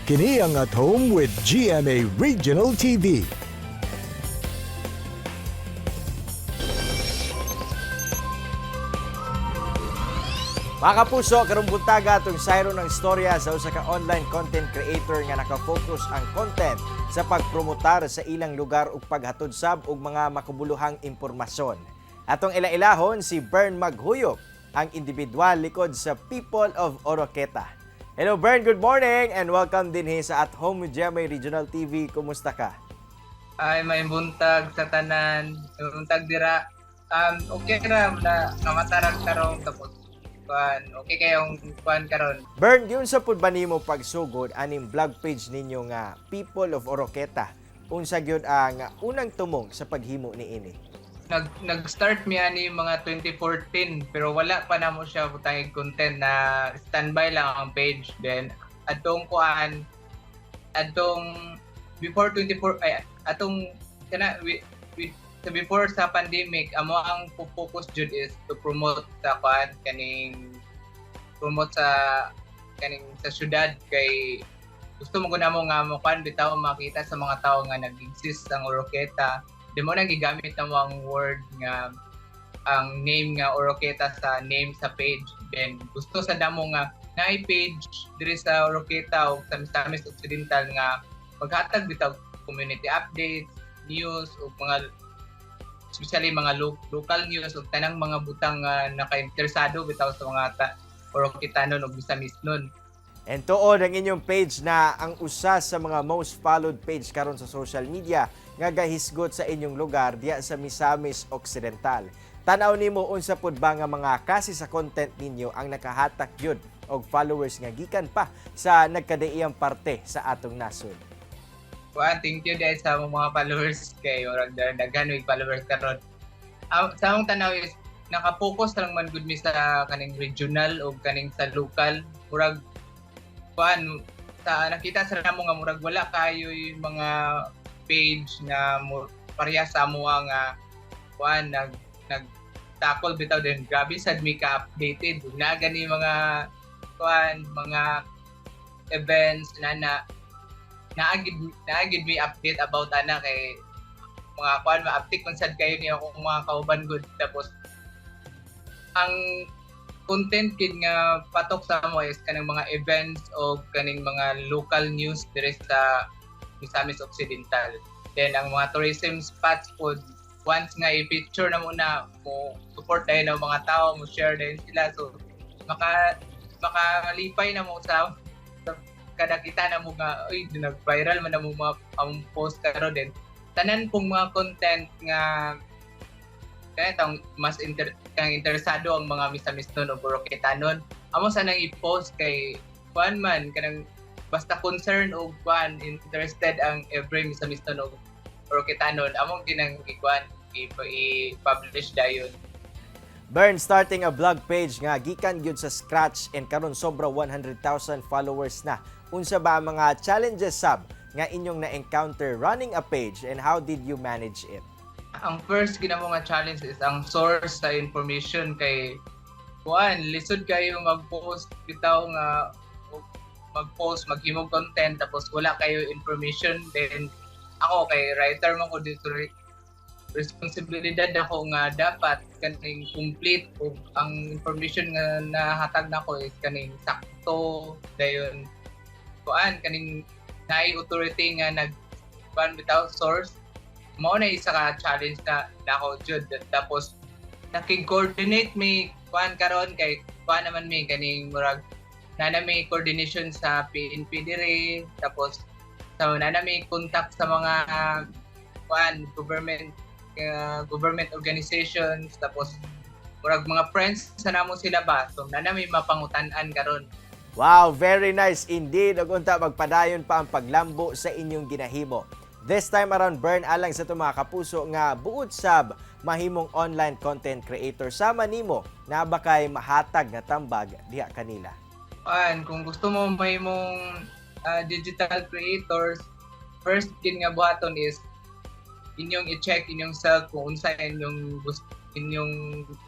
Kini ang At Home with GMA Regional TV. Mga kapuso, karong buntaga itong sayro ng istorya sa usa ka online content creator nga nakafocus ang content sa pagpromotar sa ilang lugar ug paghatod sab og mga makabuluhang impormasyon. Atong ila-ilahon si Bern Maghuyop, ang individual likod sa People of Oroqueta. Hello Bern, good morning and welcome din sa At Home with GMA Regional TV. Kumusta ka? Ay, may buntag sa tanan, may buntag dira. Okay ra na namatarag karong tapos okay kayong kuan karon. Bern, yun sa pud ba nimo pagsugod aning vlog page ninyo nga People of Oroqueta? Unsa gyud ang unang tumong sa paghimo niini? Nag-start mi ani mga 2014 pero wala pa namo siya butang content na standby lang ang page. Then atong kuan atong before 24 ay atong kana before sa pandemic amo ang focus jud is to promote sa kuan promote sa syudad kay gusto mo guna mo nga mo kuan bitaw makita sa mga tao nga nag-exist ang Oroqueta. Di mo nang gigamit na mo ang word nga ang name nga Oroqueta sa name sa page. Then gusto sa damo nga naay page diri sa Oroqueta o sa Misamis Occidental nga maghatag bitaw community updates, news o mga especially mga local news o tanang mga butang naka-interesado bitaw sa mga Oroquetanon o Misamisnon. And tuod ang inyong page na ang usa sa mga most followed page karon sa social media nga gahisgot sa inyong lugar diya sa Misamis Occidental. Tanaw nimo unsa pud ba nga mga kasi sa content ninyo ang nakahatak gyud og followers nga gikan pa sa nagkadaiyang parte sa atong nasod. Thank you dahil sa mga followers kay orag daghan og followers karon. Sa akong tanaw is naka-focus lang man gud mi sa kaning regional o kaning sa local. Murag sa nakita sa namo nga murag wala kayo yung mga page na pareha sa amo nga nag-tackle bitaw din grabe sad mi ka updated na gani mga mga events na naagid mi update about ana kay mga ma-update man sad kayo niya kung mga kauban good tapos ang content kid nga patok sa mo is kanang mga events o kaning mga local news diri sa Misamis Occidental. Then ang mga tourism spots po once nga i-feature na muna mo support tayo ng mga tao mo share din sila so makalipay na mo sa kada kita na mo nga nag-viral man na mo mga post karon din tanan pong mga content nga kaya mas interesado ang mga Misamisnon o Oroquetanon amo sanang i-post kay kuan man kanang basta concern o kuan interested ang every Misamisnon o Oroquetanon amo ginang i-publish dayon. Bern, starting a vlog page nga gikan gyud sa scratch and karon sobra 100,000 followers na. Unsa ba ang mga challenges sab nga inyong na-encounter running a page and how did you manage it? Ang first ginamo nga challenge is ang source sa information kay lisod kayo mag-post bitaw nga maghimog content tapos wala kayo information then ako kay writer man ko dito responsibilidad ako nga dapat kaning complete o ang information nga nahatag nako is kaning sakto dayon kaning naay authority nga bitaw source mao na isa ka challenge na ako jud tapos naki-coordinate mi karon kay naman mi kaning murag may coordination sa PNP dire tapos may contact sa mga government organizations tapos murag mga friends sa namo sila ba so may mapangutan-an karon. Wow, very nice indeed. Ug unta magpadayon pa ang paglambo sa inyong ginahimo. This time around, Bern, alang sa itong mga kapuso nga buod sab mahimong online content creator sama nimo na bakay mahatag na tambag diha kanila. Kung gusto mo mahimong digital creators, first kin nga buhaton is inyong i-check inyong self kung unsa inyong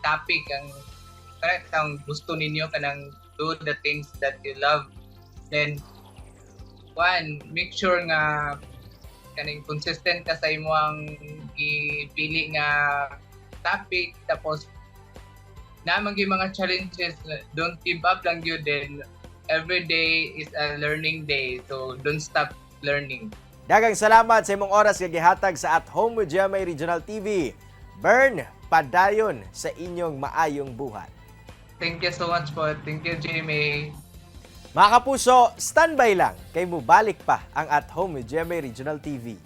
topic ang gusto ninyo kanang do the things that you love. Then make sure nga kaning consistent ka sa imong ipili nga topic, tapos naman gyud mga challenges, don't give up lang yun. Then every day is a learning day, so don't stop learning. Daghang salamat sa imong oras nga gihatag sa At Home with GMA Regional TV. Bern, padayon sa inyong maayong buhat. Thank you so much po. Thank you, Jamie. Mga kapuso, standby lang kay mubalik pa ang At Home with GMA Regional TV.